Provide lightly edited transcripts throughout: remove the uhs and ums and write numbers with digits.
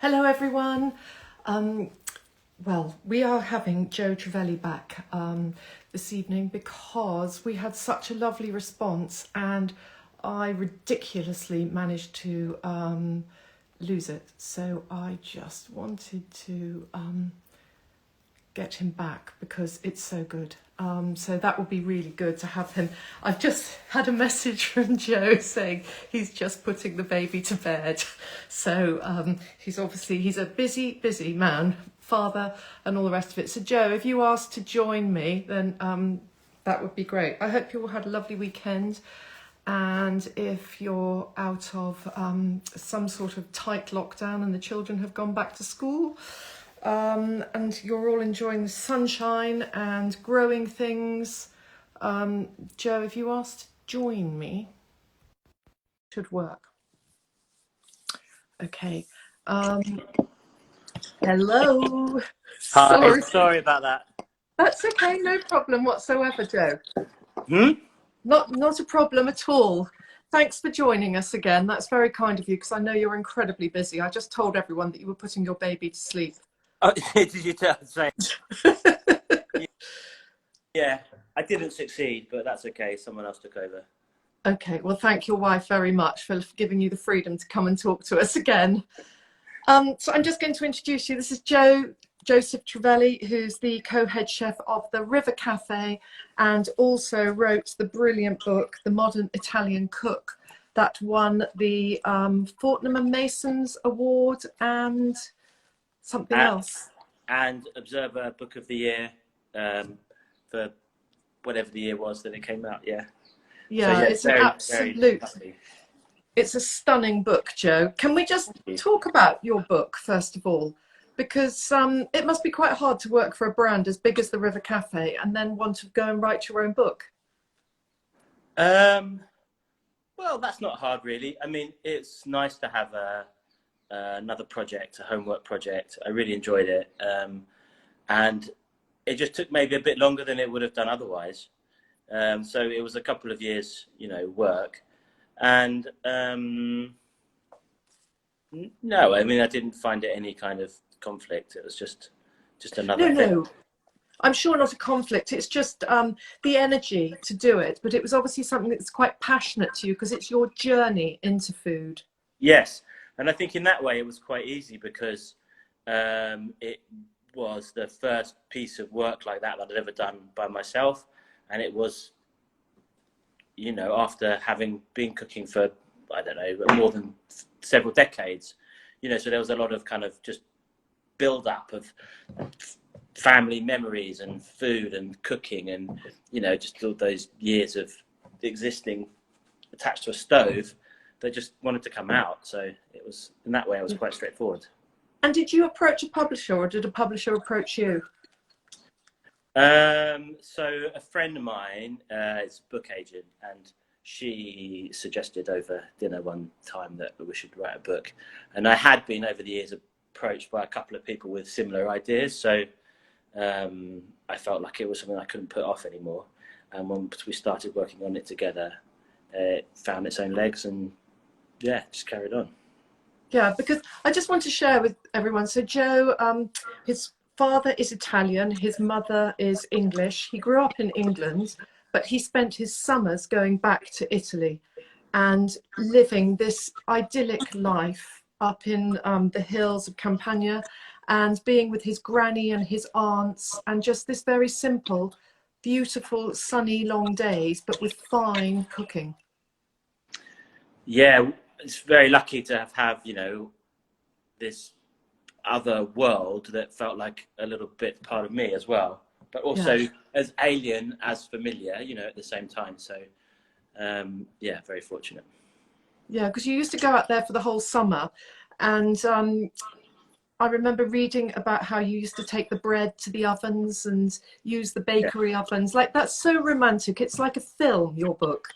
Hello everyone. Well, we are having Joe Trivelli back this evening because we had such a lovely response and I ridiculously managed to lose it. So I just wanted to get him back because it's so good. So that would be really good to have him. I've just had a message from Joe saying he's just putting the baby to bed. So he's a busy man, father and all the rest of it. So Joe, if you asked to join me, then that would be great. I hope you all had a lovely weekend. And if you're out of some sort of tight lockdown and the children have gone back to school, and you're all enjoying the sunshine and growing things, Joe, if you asked to join me, it should work. Okay. Hello. Hi, sorry about that. That's okay, no problem whatsoever, Joe. Hmm? Not a problem at all. Thanks for joining us again. That's very kind of you because I know you're incredibly busy. I just told everyone that you were putting your baby to sleep. Oh, did you tell? Say? Yeah, I didn't succeed, but that's okay. Someone else took over. Okay, well, thank your wife very much for giving you the freedom to come and talk to us again. So I'm just going to introduce you. This is Joseph Trivelli, who's the co-head chef of the River Cafe and also wrote the brilliant book, The Modern Italian Cook, that won the Fortnum and Masons Award and something else. And Observer Book of the Year for whatever the year was that it came out, yeah. Yeah, So, it's an absolute... It's a stunning book, Joe. Can we just talk about your book, first of all? Because it must be quite hard to work for a brand as big as the River Cafe and then want to go and write your own book. Well, that's not hard, really. I mean, it's nice to have another project, a homework project. I really enjoyed it. And it just took maybe a bit longer than it would have done otherwise. So it was a couple of years, work. And no, I mean, I didn't find it any kind of conflict. It was just another thing. No, I'm sure not a conflict. It's just the energy to do it. But it was obviously something that's quite passionate to you because it's your journey into food. Yes. And I think in that way it was quite easy because it was the first piece of work like that I'd ever done by myself. And it was, after having been cooking for, I don't know, more than several decades, so there was a lot of kind of just build up of family memories and food and cooking and, just all those years of existing attached to a stove that just wanted to come out. So it was, in that way, it was quite straightforward. And did you approach a publisher or did a publisher approach you? So a friend of mine is a book agent, and she suggested over dinner one time that we should write a book. And I had been over the years approached by a couple of people with similar ideas, so I felt like it was something I couldn't put off anymore. And once we started working on it together, it found its own legs, and yeah, just carried on. Yeah, because I just want to share with everyone. So Joe, his father is Italian, his mother is English. He grew up in England, but he spent his summers going back to Italy and living this idyllic life up in the hills of Campania and being with his granny and his aunts and just this very simple, beautiful, sunny, long days, but with fine cooking. Yeah, it's very lucky to have this other world that felt like a little bit part of me as well, but also as alien as familiar, at the same time. So yeah, very fortunate. Yeah, because you used to go out there for the whole summer, and I remember reading about how you used to take the bread to the ovens and use the bakery ovens. Like, that's so romantic. It's like a film, your book.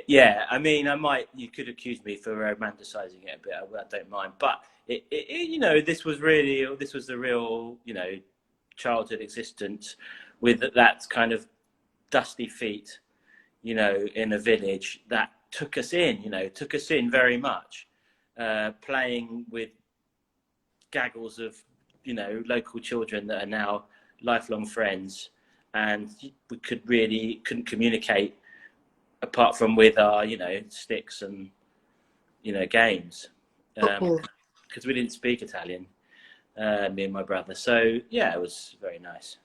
Yeah, I mean, you could accuse me for romanticizing it a bit. I don't mind, but this was the real, childhood existence with that kind of dusty feet, in a village that took us in very much. playing with gaggles of, you know, local children that are now lifelong friends, and we couldn't communicate apart from with our, you know, sticks and, you know, games, because we didn't speak Italian, me and my brother. So yeah, it was very nice.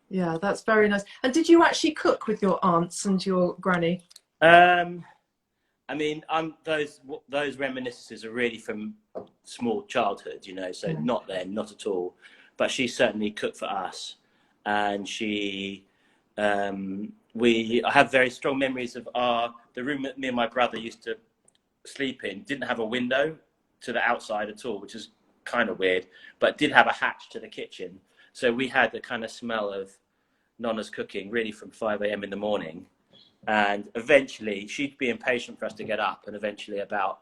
Yeah, that's very nice. And did you actually cook with your aunts and your granny? I mean, those reminiscences are really from small childhood, you know, so not then, not at all. But she certainly cooked for us, and I have very strong memories of the room that me and my brother used to sleep in. Didn't have a window to the outside at all, which is kind of weird, but did have a hatch to the kitchen. So we had the kind of smell of Nonna's cooking really from 5 a.m. in the morning. And eventually she'd be impatient for us to get up, and eventually about,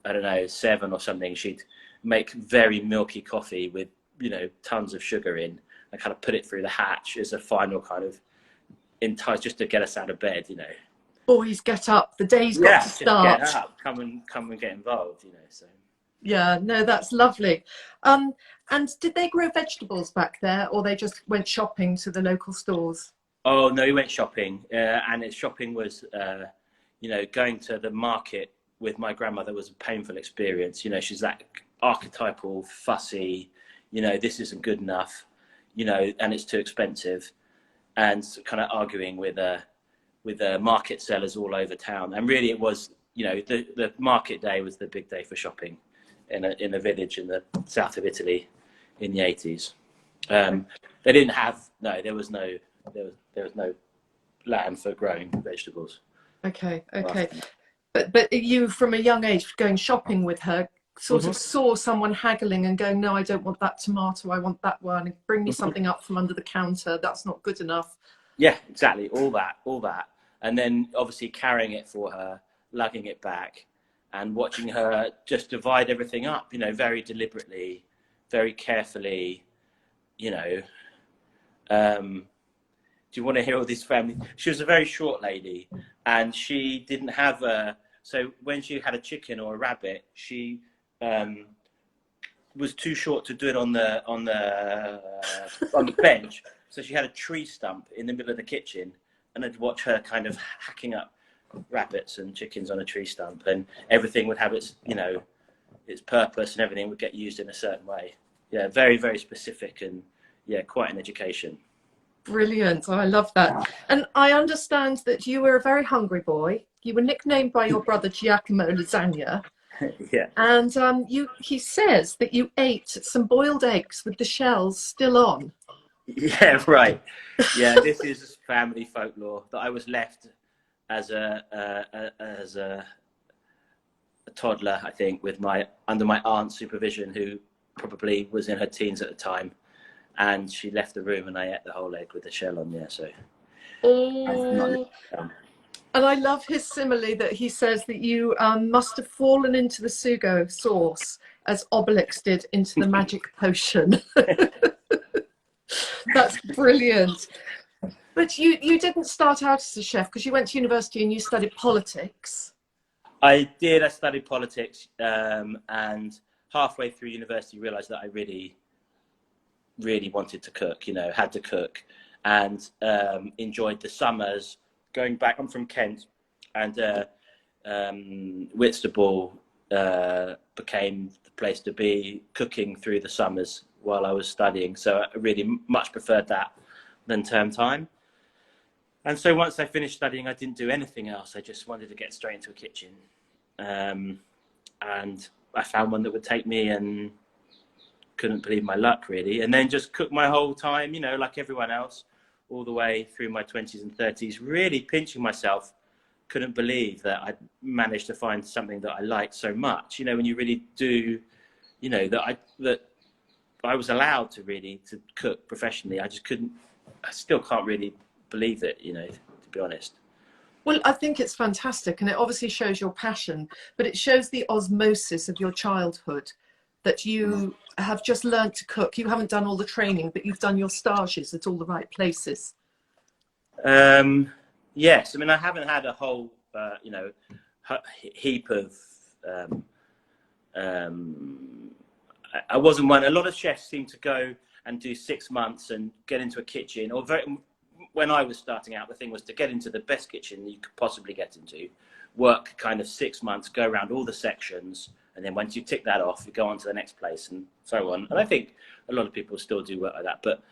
I don't know, 7 or something, she'd make very milky coffee with, you know, tons of sugar in, and kind of put it through the hatch as a final kind of entice, just to get us out of bed, you know. Boys, get up, the day's got to start. Just get up, come and get involved, you know. So yeah, no, that's lovely. And did they grow vegetables back there, or they just went shopping to the local stores? Oh no, we went shopping, and shopping was, you know, going to the market with my grandmother was a painful experience. You know, she's that archetypal, fussy, you know, this isn't good enough, you know, and it's too expensive, and kind of arguing with market sellers all over town. And really, it was, you know, the market day was the big day for shopping in a village in the south of Italy in the 80s. They didn't have there was no land for growing vegetables. Okay. But you, from a young age, going shopping with her, sort of saw someone haggling and going, no, I don't want that tomato, I want that one, and bring me something up from under the counter, that's not good enough. Yeah, exactly, all that. And then obviously carrying it for her, lugging it back, and watching her just divide everything up, you know, very deliberately, very carefully, you know. Do you want to hear all this family? She was a very short lady, and she didn't have so when she had a chicken or a rabbit, she was too short to do it on the bench. So she had a tree stump in the middle of the kitchen, and I'd watch her kind of hacking up rabbits and chickens on a tree stump, and everything would have its, you know, its purpose, and everything would get used in a certain way. Yeah, very, very specific, and yeah, quite an education. Brilliant. I love that. And I understand that you were a very hungry boy. You were nicknamed by your brother Giacomo Lasagna. Yeah. And he says that you ate some boiled eggs with the shells still on. Yeah, right. Yeah, this is family folklore that I was left as a toddler, I think, under my aunt's supervision, who probably was in her teens at the time. And she left the room, and I ate the whole egg with the shell on there. So, and I love his simile that he says that you must have fallen into the sugo sauce as Obelix did into the magic potion. That's brilliant. But you didn't start out as a chef, because you went to university and you studied politics. I did. I studied politics, and halfway through university, realised that I really wanted to cook, you know, had to cook, and enjoyed the summers going back. I'm from Kent, and Whitstable became the place to be, cooking through the summers while I was studying. So I really much preferred that than term time. And so once I finished studying, I didn't do anything else. I just wanted to get straight into a kitchen. And I found one that would take me, and couldn't believe my luck, really. And then just cooked my whole time, you know, like everyone else, all the way through my 20s and 30s, really pinching myself. Couldn't believe that I'd managed to find something that I liked so much. You know, when you really do, you know, that I was allowed to cook professionally. I still can't really believe it, you know, to be honest. Well, I think it's fantastic, and it obviously shows your passion, but it shows the osmosis of your childhood, that you have just learned to cook. You haven't done all the training, but you've done your stages at all the right places. Yes, I mean, I haven't had a whole, you know, heap of I wasn't one. A lot of chefs seem to go and do 6 months and get into a kitchen. When I was starting out, the thing was to get into the best kitchen you could possibly get into, work kind of 6 months, go around all the sections, and then once you tick that off, you go on to the next place and so on. And I think a lot of people still do work like that. But,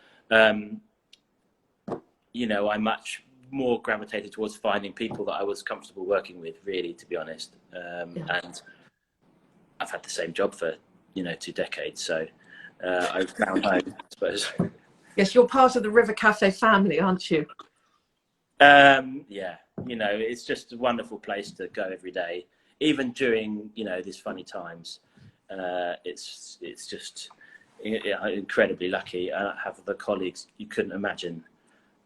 you know, I much more gravitated towards finding people that I was comfortable working with, really, to be honest. And I've had the same job for, you know, 2 decades. So I found home, I suppose. Yes, you're part of the River Cafe family, aren't you? Yeah, you know, it's just a wonderful place to go every day, even during, you know, these funny times. It's just incredibly lucky. I have the colleagues you couldn't imagine.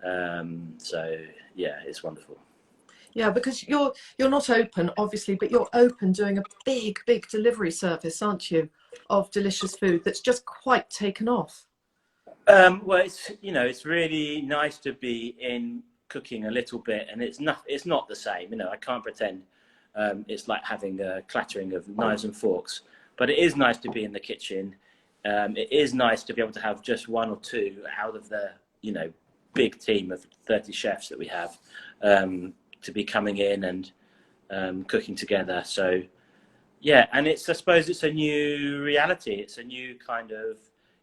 So yeah, it's wonderful. Yeah, because you're not open, obviously, but you're open doing a big delivery service, aren't you, of delicious food that's just quite taken off. Well, it's, you know, it's really nice to be in cooking a little bit, and it's not the same. You know, I can't pretend it's like having a clattering of knives and forks, but it is nice to be in the kitchen. It is nice to be able to have just 1 or 2 out of the, you know, big team of 30 chefs that we have, to be coming in and cooking together. So yeah, and I suppose it's a new reality. It's a new kind of,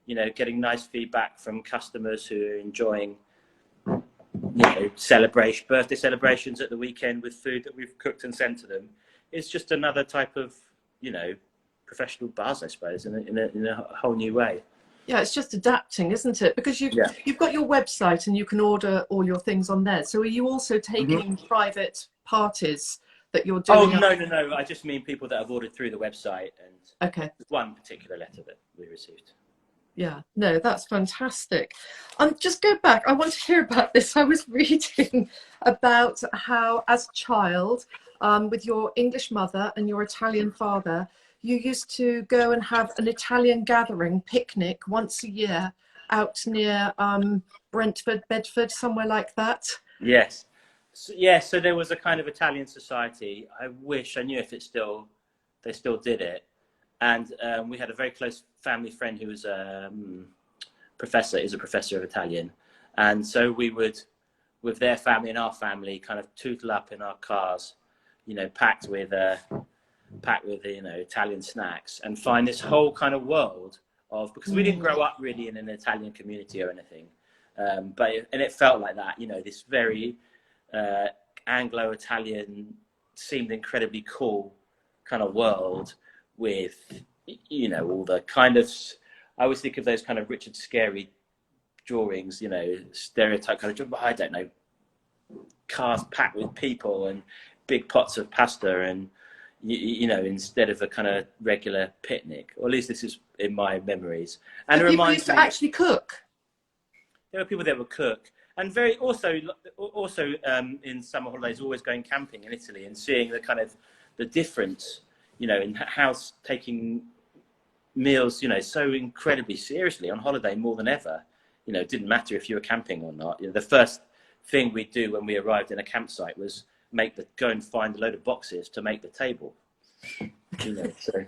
you know, getting nice feedback from customers who are enjoying, you know, birthday celebrations at the weekend with food that we've cooked and sent to them. It's just another type of, you know, professional buzz, I suppose, in a whole new way. Yeah, it's just adapting, isn't it? Because you've got your website and you can order all your things on there. So are you also taking private parties that you're doing? Oh, no. I just mean people that have ordered through the website, and okay, one particular letter that we received. Yeah, no, that's fantastic. Just go back. I want to hear about this. I was reading about how, as a child, with your English mother and your Italian father, you used to go and have an Italian gathering picnic once a year out near Brentford, Bedford, somewhere like that. Yes. So there was a kind of Italian society. I wish I knew if they still did it. And we had a very close family friend who was a professor of Italian. And so we would, with their family and our family, kind of tootle up in our cars, you know, packed with you know, Italian snacks, and find this whole kind of world of, because we didn't grow up really in an Italian community or anything, but it felt like that, you know, this very Anglo-Italian, seemed incredibly cool kind of world with, you know, all the kind of, I always think of those kind of Richard Scarry drawings, you know, stereotype kind of, I don't know, cars packed with people and big pots of pasta, and you know, instead of a kind of regular picnic, or at least this is in my memories. And So it people reminds used to me, actually cook. there were people that would cook, and very also in summer holidays, always going camping in Italy and seeing the kind of the difference, you know, in how taking meals, you know, so incredibly seriously on holiday, more than ever. You know, it didn't matter if you were camping or not. You know, the first thing we'd do when we arrived in a campsite was go and find a load of boxes to make the table. You know, so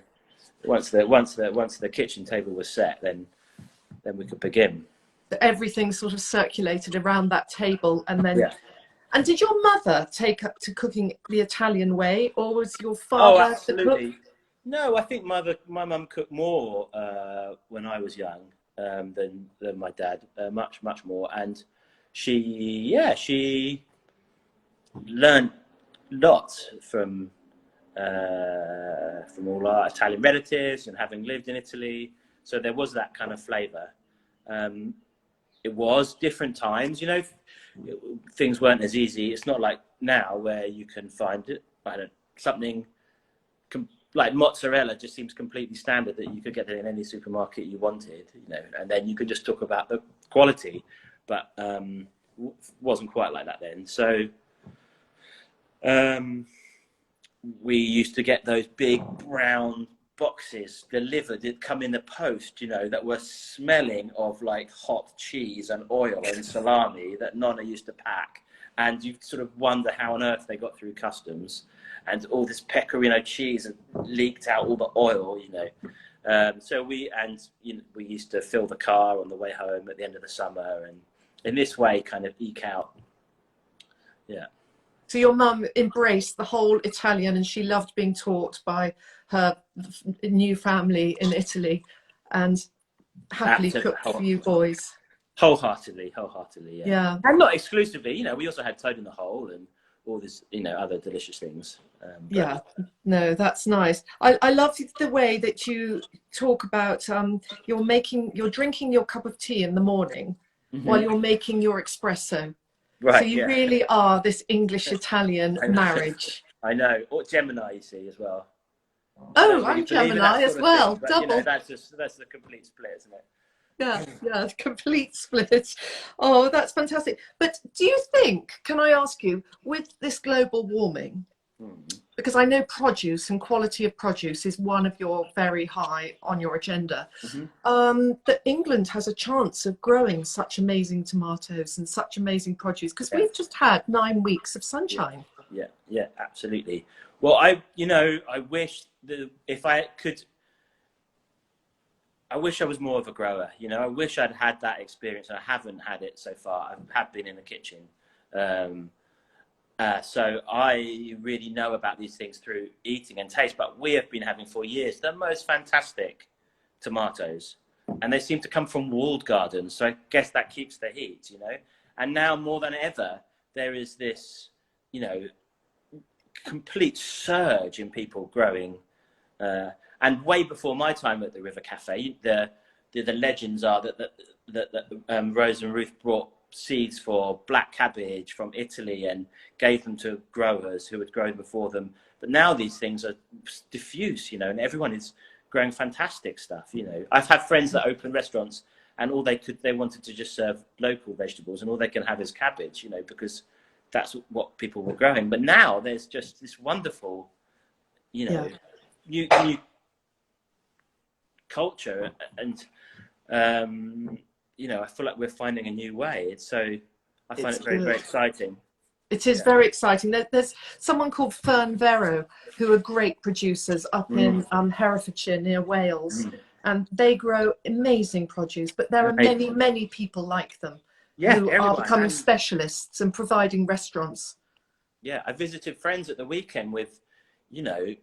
once the kitchen table was set, then we could begin. Everything sort of circulated around that table, and then. Yeah. And did your mother take up to cooking the Italian way, or was your Oh, father the cook? absolutely. No, I think my mum cooked more when I was young than my dad, much more, and she learned lots from all our Italian relatives and having lived in Italy. So there was that kind of flavour. It was different times, you know. Things weren't as easy. It's not like now where you can find something like mozzarella just seems completely standard, that you could get it in any supermarket you wanted, you know, and then you could just talk about the quality, but wasn't quite like that then. So we used to get those big brown boxes delivered. It'd come in the post, you know, that were smelling of like hot cheese and oil and salami that Nonna used to pack, and you sort of wonder how on earth they got through customs. and all this pecorino cheese and leaked out all the oil, you know. So we used to fill the car on the way home at the end of the summer, and in this way kind of eke out. Yeah. So your mum embraced the whole Italian, and she loved being taught by her new family in Italy, and happily cooked for you boys. Wholeheartedly, yeah. Yeah. And not exclusively, you know, we also had toad in the hole and all this, you know, other delicious things. Yeah, no, that's nice. I love the way that you talk about you're drinking your cup of tea in the morning while you're making your espresso. Right, so you really are this English-Italian marriage. I know. Or Gemini, you see, as well. Oh, I'm Gemini as well. Thing, but, double. You know, that's the complete split, isn't it? Yeah, complete split. Oh, that's fantastic. But do you think, can I ask you, with this global warming, because I know produce and quality of produce is one of your very high on your agenda, that England has a chance of growing such amazing tomatoes and such amazing produce, because we've just had 9 weeks of sunshine. Yeah, absolutely. Well, I wish I wish I was more of a grower. You know, I wish I'd had that experience. I haven't had it so far. I have been in the kitchen. So I really know about these things through eating and taste, but we have been having for years the most fantastic tomatoes, and they seem to come from walled gardens. So I guess that keeps the heat, you know. And now more than ever, there is this, you know, complete surge in people growing. And way before my time at the River Cafe, the legends are that Rose and Ruth brought seeds for black cabbage from Italy and gave them to growers who had grown before them. But now these things are diffuse, you know, and everyone is growing fantastic stuff. You know, I've had friends that open restaurants and they wanted to just serve local vegetables, and all they can have is cabbage, you know, because that's what people were growing. But now there's just this wonderful, you know, new culture, and you know, I feel like we're finding a new way. I find it very, very exciting. It is very exciting. There's someone called Fern Vero who are great producers up in Herefordshire near Wales, and they grow amazing produce, but there are many people like them who are becoming specialists and providing restaurants. Yeah, I visited friends at the weekend with, you know,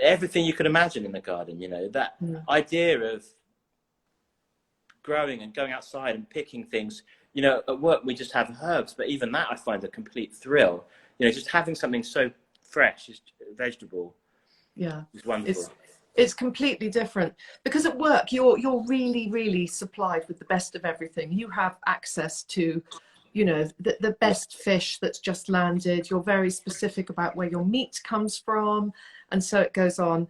everything you could imagine in the garden, you know, that idea of growing and going outside and picking things. You know, at work we just have herbs, but even that I find a complete thrill. You know, just having something so fresh, is vegetable. Yeah, is wonderful. It's completely different, because at work you're really supplied with the best of everything. You have access to, you know, the best fish that's just landed. You're very specific about where your meat comes from, and so it goes on.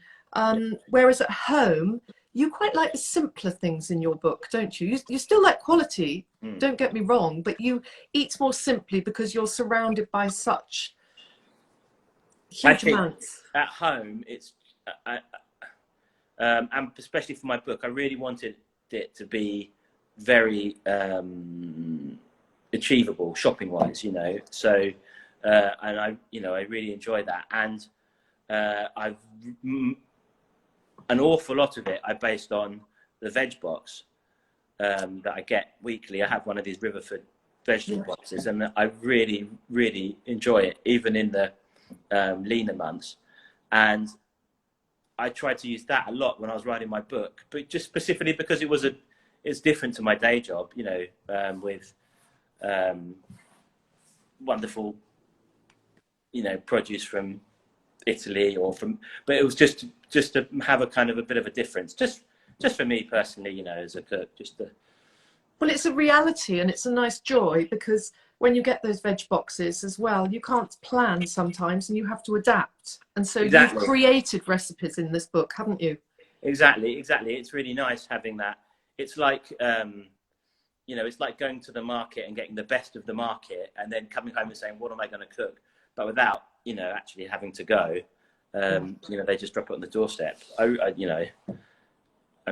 Whereas at home, you quite like the simpler things in your book, don't you? You still like quality, don't get me wrong, but you eat more simply because you're surrounded by such huge amounts. At home, it's, and especially for my book, I really wanted it to be very achievable shopping-wise, you know. So, and I really enjoy that, and I've an awful lot of it I based on the veg box that I get weekly. I have one of these Riverford vegetable boxes, and I really enjoy it, even in the leaner months. And I tried to use that a lot when I was writing my book, but just specifically because it's different to my day job, you know, with wonderful, you know, produce from Italy but it was just to have a kind of a bit of a difference, just for me personally, you know, as a cook, Well, it's a reality, and it's a nice joy, because when you get those veg boxes as well, you can't plan sometimes, and you have to adapt. And so you've created recipes in this book, haven't you? Exactly. It's really nice having that. It's like, you know, it's like going to the market and getting the best of the market, and then coming home and saying, what am I going to cook? But without, you know, actually having to go, you know, they just drop it on the doorstep. You know.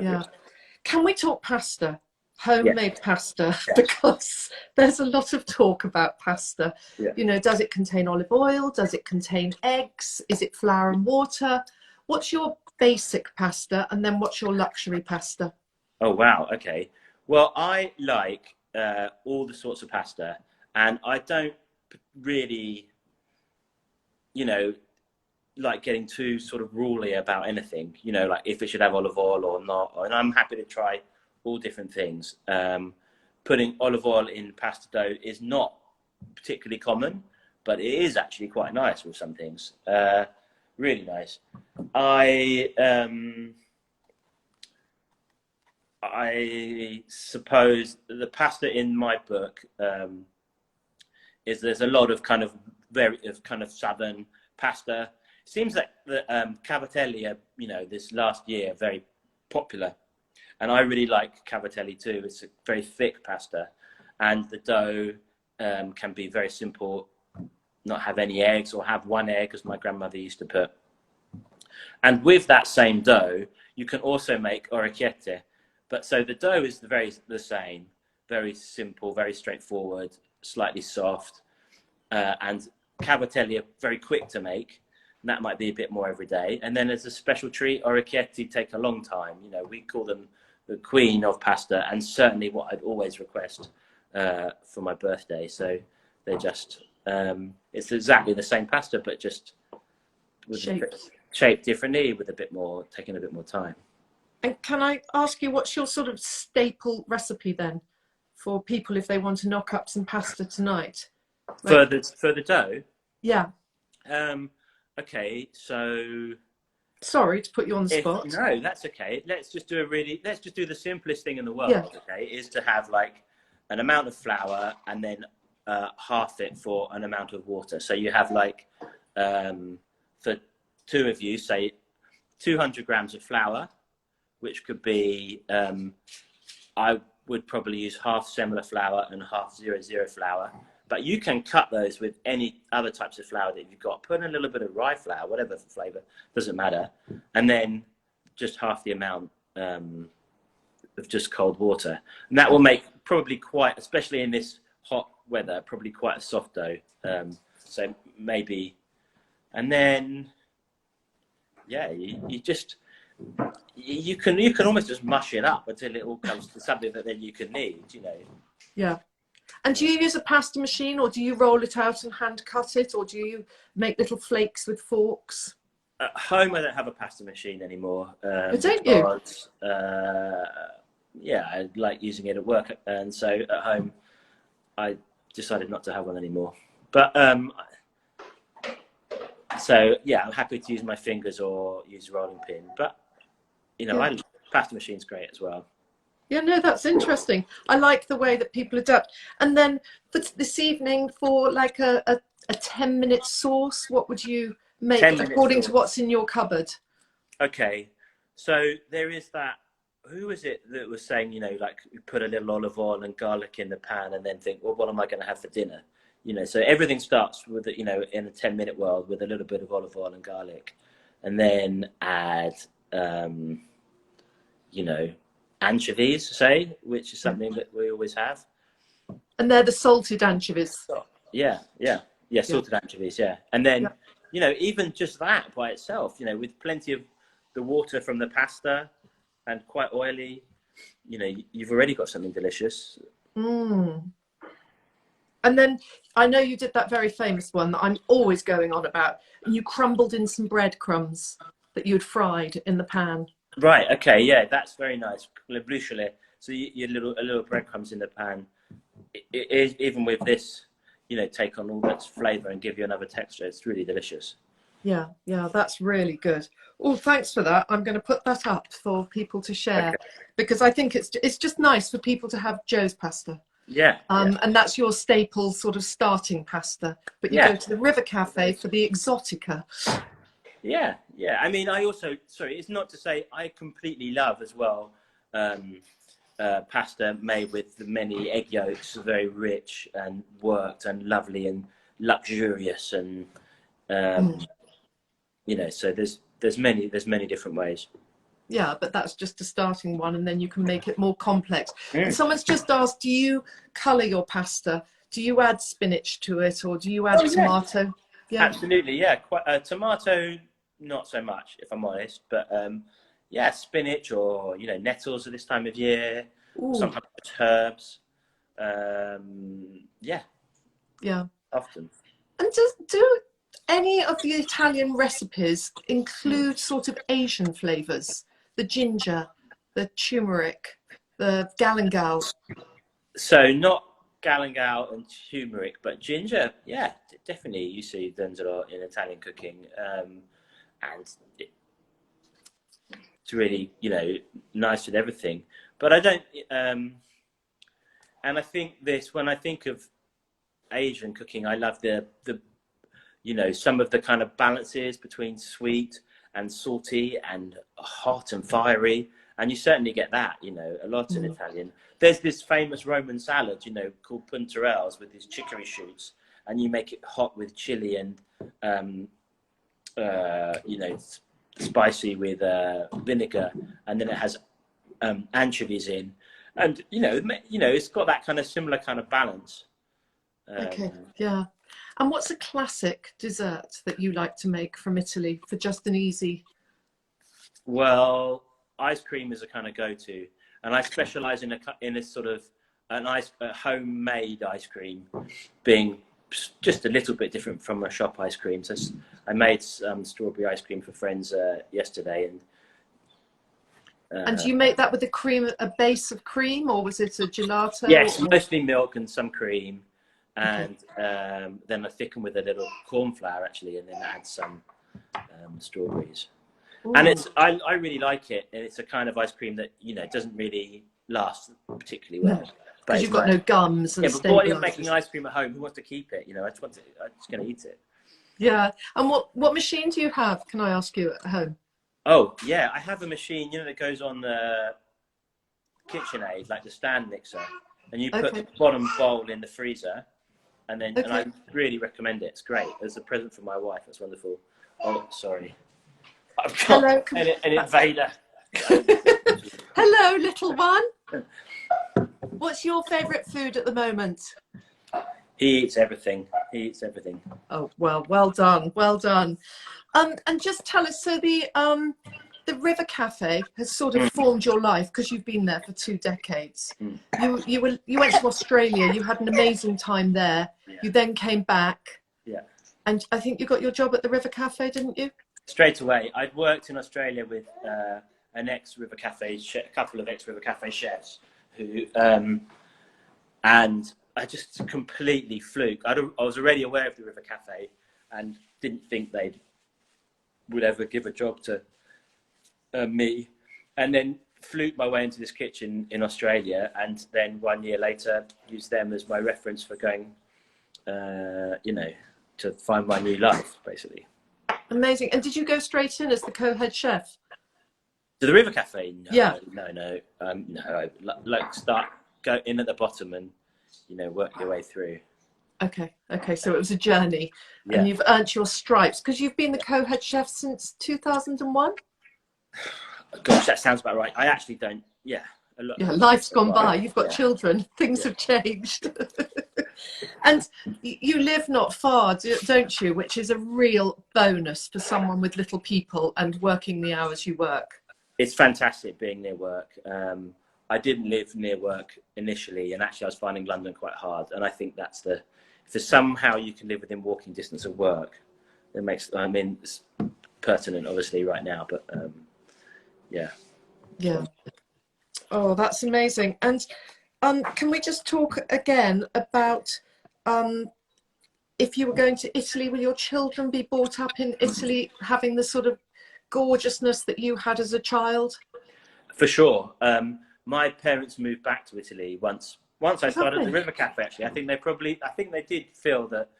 Yeah. Can we talk pasta? Yeah, homemade pasta yeah, because there's a lot of talk about pasta. yeah. You know, does it contain olive oil? Does it contain eggs? Is it flour and water? What's your basic pasta, and then what's your luxury pasta? Oh wow. Okay. Well, I like all the sorts of pasta, and I don't really, you know, like getting too sort of ruley about anything. You know, like if it should have olive oil or not. And I'm happy to try all different things. Putting olive oil in pasta dough is not particularly common, but it is actually quite nice with some things. Really nice. I I suppose the pasta in my book is there's a lot of kind of southern pasta. It seems like the cavatelli are, you know, this last year very popular, and I really like cavatelli too. It's a very thick pasta, and the dough can be very simple, not have any eggs or have one egg, as my grandmother used to put. And with that same dough, you can also make orecchiette. But so the dough is the same, very simple, very straightforward, slightly soft, and cavatelli are very quick to make. And that might be a bit more every day. And then as a special treat, orecchietti take a long time. You know, we call them the queen of pasta, and certainly what I'd always request for my birthday. So they're just it's exactly the same pasta, but just with shaped differently, with taking a bit more time. And can I ask you, what's your sort of staple recipe then for people if they want to knock up some pasta tonight? For Like, the dough, yeah. um, okay, so Sorry to put you on the if spot. no, that's okay. Let's just do the simplest thing in the Yeah. world. Okay, is to have like an amount of flour and then half it for an amount of water. So you have like for two of you, say 200 grams of flour, which could be I would probably use half semolina flour and half 00 flour. But you can cut those with any other types of flour that you've got. Put in a little bit of rye flour, whatever flavor, doesn't matter. And then just half the amount of just cold water. And that will make probably quite, especially in this hot weather, probably quite a soft dough. So maybe, and then, yeah, you just, you can almost just mush it up until it all comes to something that then you can knead, you know. Yeah. And do you use a pasta machine, or do you roll it out and hand cut it, or do you make little flakes with forks? At home, I don't have a pasta machine anymore Oh, don't you? because, yeah, I like using it at work, and so at home, I decided not to have one anymore. But so yeah, I'm happy to use my fingers or use a rolling pin. But you know, Yeah. pasta machine's great as well. Yeah, no, that's interesting. I like the way that people adapt. And then for this evening, for like a 10-minute sauce, what would you make 10 minutes. according to what's in your cupboard? Okay, so there is that. Who was it that was saying, you know, like you put a little olive oil and garlic in the pan and then think, well, what am I going to have for dinner? You know, so everything starts with, you know, in a 10-minute world with a little bit of olive oil and garlic, and then add, you know, anchovies, say, which is something that we always have. And they're the salted anchovies. Yeah, yeah, yeah, salted anchovies, yeah. And then, Yeah. you know, even just that by itself, you know, with plenty of the water from the pasta and quite oily, you know, you've already got something delicious. Mm. And then I know you did that very famous one that I'm always going on about. You crumbled in some breadcrumbs that you'd fried in the pan. Right, okay, yeah, that's very nice. Le bouchelet. So you a little breadcrumbs in the pan. Even with this, you know, take on all that flavour and give you another texture. It's really delicious. Yeah, yeah, that's really good. Oh, thanks for that. I'm going to put that up for people to share Okay. because I think it's just nice for people to have Joe's pasta. Yeah, yeah. And that's your staple sort of starting pasta. But you Yeah. go to the River Cafe for the exotica. Yeah, yeah. I mean, I also, sorry, it's not to say I completely love as well pasta made with the many egg yolks, very rich and worked and lovely and luxurious and you know. So there's many different ways. Yeah, but that's just a starting one, and then you can make it more complex. And Mm. someone's just asked, do you colour your pasta? Do you add spinach to it, or do you add Oh yeah, tomato? Yeah. absolutely. Yeah, quite tomato, not so much if I'm honest, but yeah, spinach or nettles at this time of year, or Ooh, sometimes herbs. Yeah, yeah. often. And do any of the Italian recipes Mm. include sort of Asian flavours? The ginger, the turmeric, the galangal. So not galangal and turmeric, but ginger. Yeah, definitely. You see them a lot in Italian cooking, and it's really nice with everything. But I don't. And I think this when I think of Asian cooking, I love the some of the kind of balances between sweet and salty and hot and fiery. And you certainly get that, a lot in Mm. Italian. There's this famous Roman salad, called puntarelles with these chicory shoots, and you make it hot with chili and, um, spicy with vinegar, and then it has anchovies in, and it's got that kind of similar kind of balance. Okay, Um, yeah. And what's a classic dessert that you like to make from Italy for just an easy? Well, ice cream is a kind of go-to, and I specialize in a sort of a homemade ice cream, being just a little bit different from a shop ice cream. So I made some strawberry ice cream for friends yesterday, and And do you make that with a base of cream, or was it a gelato? yes, Or mostly milk and some cream, okay, and then I thicken with a little corn flour actually, and then add some strawberries. And ooh, I really like it, and it's a kind of ice cream that doesn't really last particularly no, well, but because it's you've got nice. no gums and Yeah, but boy, you're making stabilizers. ice cream at home. Who wants to keep it? I'm just going to eat it. Yeah. And what machine do you have? Can I ask you at home? Oh yeah, I have a machine that goes on the KitchenAid, like the stand mixer, and you put the Okay, bottom bowl in the freezer, and I okay. really recommend it. It's great. As a present for my wife, that's wonderful. Oh, sorry, I've got Hello. an invader. Hello, little one. What's your favourite food at the moment? He eats everything. He eats everything. Oh, well done, well done. And just tell us, so the River Cafe has sort of Mm, formed your life because you've been there for 2 decades. mm, You went to Australia. You had an amazing time there. yeah, You then came back, yeah. and I think you got your job at the River Cafe, didn't you? Straight away. I'd worked in Australia with a couple of ex-River Cafe chefs who, and I just completely fluke. I was already aware of the River Cafe and didn't think they would ever give a job to me, and then fluked my way into this kitchen in Australia, and then 1 year later used them as my reference for going, to find my new life, basically. Amazing. And did you go straight in as the co-head chef? To the River Cafe? Yeah. No. I like start go in at the bottom and work your way through. Okay. Okay. So it was a journey, and Yeah. you've earned your stripes because you've been the co-head chef since 2001. Gosh, that sounds about right. I actually don't. Yeah. A lot. Yeah, life's gone by. You've got Yeah. children. Things Yeah. have changed. And you live not far, don't you? Which is a real bonus for someone with little people and working the hours you work. It's fantastic being near work. I didn't live near work initially, and actually, I was finding London quite hard. And I think that's if there's somehow you can live within walking distance of work, it makes. I mean, it's pertinent, obviously, right now, but yeah. Yeah. Oh, that's amazing. And can we just talk again about if you were going to Italy, will your children be brought up in Italy, having the sort of gorgeousness that you had as a child? For sure. My parents moved back to Italy once I started at the Lovely. River Cafe. Actually, I think they did feel that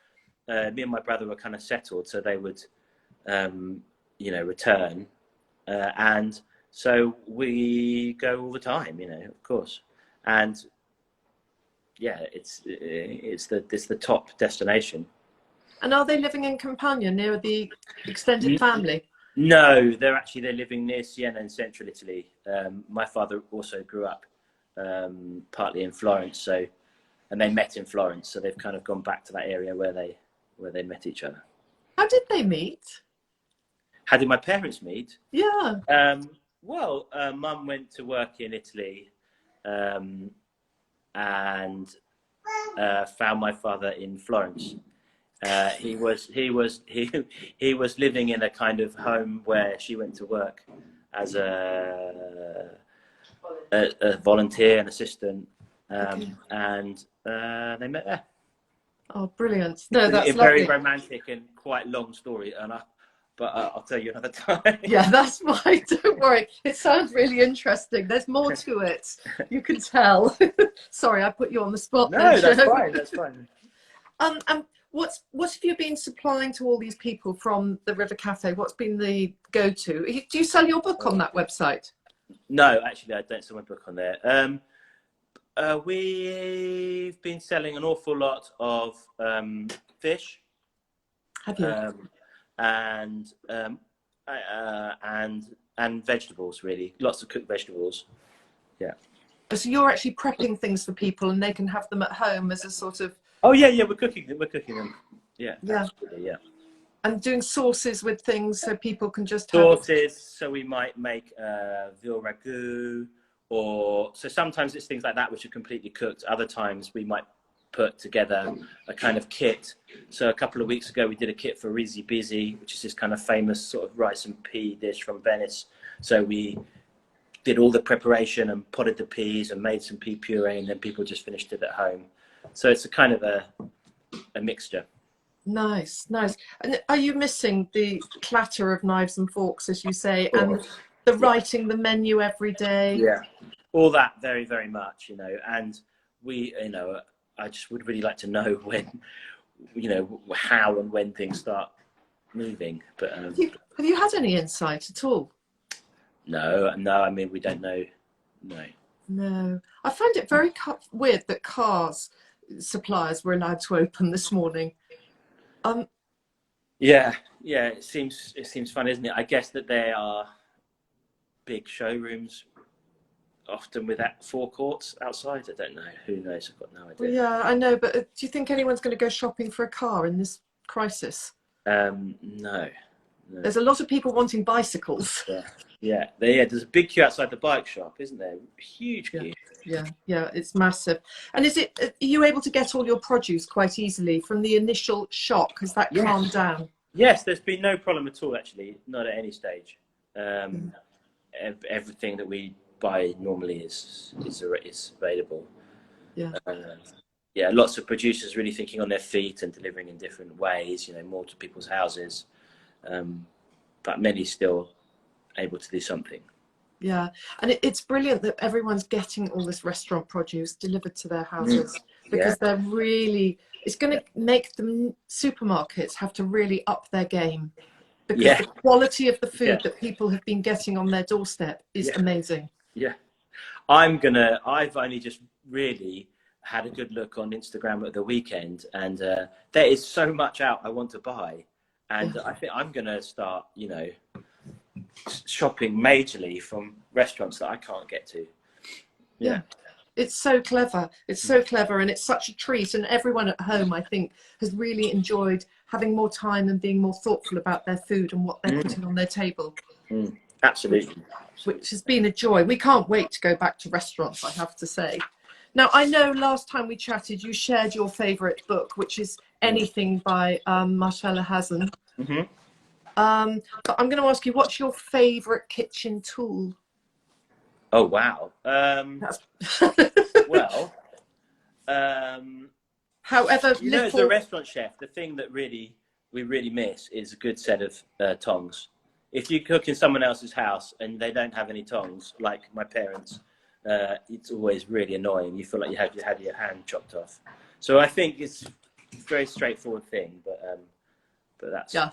me and my brother were kind of settled, so they would, return, and so we go all the time. Of course, and yeah, it's the top destination. And are they living in Campania near the extended family? No, they're living near Siena in central Italy. My father also grew up partly in Florence, and they met in Florence, so they've kind of gone back to that area where they met each other. How did they meet? How did my parents meet? Yeah. Well, Mum went to work in Italy, and found my father in Florence. He was living in a kind of home where she went to work as a volunteer and assistant, Okay. and they met there. Oh, brilliant. No, A that's very lovely. romantic and quite long story, but I'll tell you another time. Yeah, that's fine. Don't worry. It sounds really interesting. There's more to it. You can tell. Sorry, I put you on the spot there, No, that's Joe. fine. That's fine. And what have you been supplying to all these people from the River Cafe? What's been the go-to? Do you sell your book on that website? No, actually, I don't sell my book on there. We've been selling an awful lot of fish, Have you? and and vegetables. Really, lots of cooked vegetables. Yeah. So you're actually prepping things for people, and they can have them at home as a sort of Oh yeah. We're cooking them. We're cooking them. Yeah, yeah, absolutely. Yeah. and doing sauces with things so people can just have. Sauces. So we might make veal ragu, or so sometimes it's things like that which are completely cooked. Other times we might put together a kind of kit. So a couple of weeks ago we did a kit for Risi Busy, which is this kind of famous sort of rice and pea dish from Venice. So we did all the preparation and potted the peas and made some pea puree, and then people just finished it at home. So it's a kind of a mixture. Nice, nice. And are you missing the clatter of knives and forks, as you say, Of and course. the Yeah. writing the menu every day? Yeah. All that very, very much, and I just would really like to know when, how and when things start moving. But Have you had any insight at all? no, I mean, we don't know. No. No. I find it very weird that cars suppliers were allowed to open this morning. Yeah, it seems fun, isn't it? I guess that they are big showrooms, often with that forecourts outside. I don't know. Who knows? I've got no Well, idea. yeah, I know, but do you think anyone's going to go shopping for a car in this crisis? No. There's a lot of people wanting bicycles. There's a big queue outside the bike shop, isn't there? Huge queue. Yeah, it's massive. And are you able to get all your produce quite easily from the initial shock? Has that calmed down? Yes, there's been no problem at all, actually, not at any stage. Everything that we buy normally is available. Yeah. Lots of producers really thinking on their feet and delivering in different ways, more to people's houses, but many still able to do something. Yeah, and it's brilliant that everyone's getting all this restaurant produce delivered to their houses because it's going to make the supermarkets have to really up their game because the quality of the food that people have been getting on their doorstep is amazing. Yeah. I've only just really had a good look on Instagram at the weekend, and there is so much out I want to buy. And I think I'm going to start, shopping majorly from restaurants that I can't get to. Yeah. It's so clever. It's so clever, and it's such a treat. And everyone at home, I think, has really enjoyed having more time and being more thoughtful about their food and what they're putting on their table. Absolutely. Which has been a joy. We can't wait to go back to restaurants, I have to say. Now, I know last time we chatted, you shared your favourite book, which is Anything by Marcella Hazan. But I'm going to ask you, what's your favourite kitchen tool? Oh, wow. Well, however little... as a restaurant chef, the thing that we really miss is a good set of tongs. If you cook in someone else's house and they don't have any tongs, like my parents, it's always really annoying. You feel like you had your hand chopped off. So I think it's a very straightforward thing, but that's... Yeah,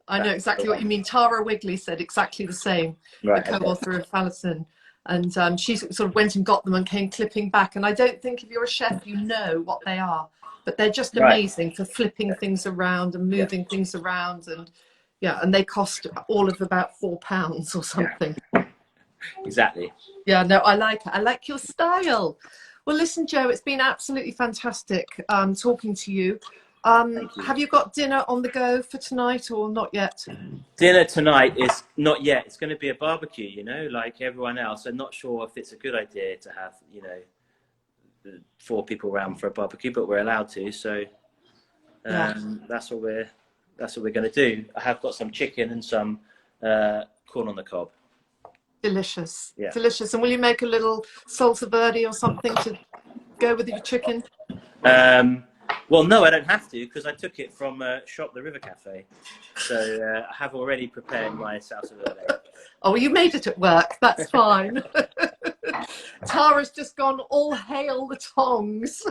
I know exactly what you mean. Tara Wigley said exactly the same, the co-author of Fallason. And she sort of went and got them and came clipping back. And I don't think if you're a chef, you know what they are. But they're just amazing for flipping things around and moving things around. And Yeah, and they cost all of about £4 or something. Yeah, exactly. Yeah, no, I like it. I like your style. Well, listen, Joe, it's been absolutely fantastic talking to you. Thank you. Have you got dinner on the go for tonight or not yet? Dinner tonight is not yet. It's going to be a barbecue, you know, like everyone else. I'm not sure if it's a good idea to have, you know, 4 people around for a barbecue, but we're allowed to. So Yeah, that's what we're going to do. I have got some chicken and some corn on the cob. delicious, Yeah. delicious. And will you make a little salsa verde or something to go with your chicken? Well, no, I don't have to because I took it from Shop the River Cafe. So I have already prepared my salsa verde. Oh, well, you made it at work. That's fine. Tara's just gone, all hail the tongs.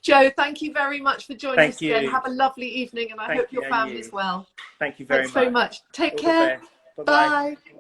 Joe, thank you very much for joining us again. Have a lovely evening, and I hope your family's well. Thank you very Thanks very much. much. Take All care. the best. Bye-bye. Bye.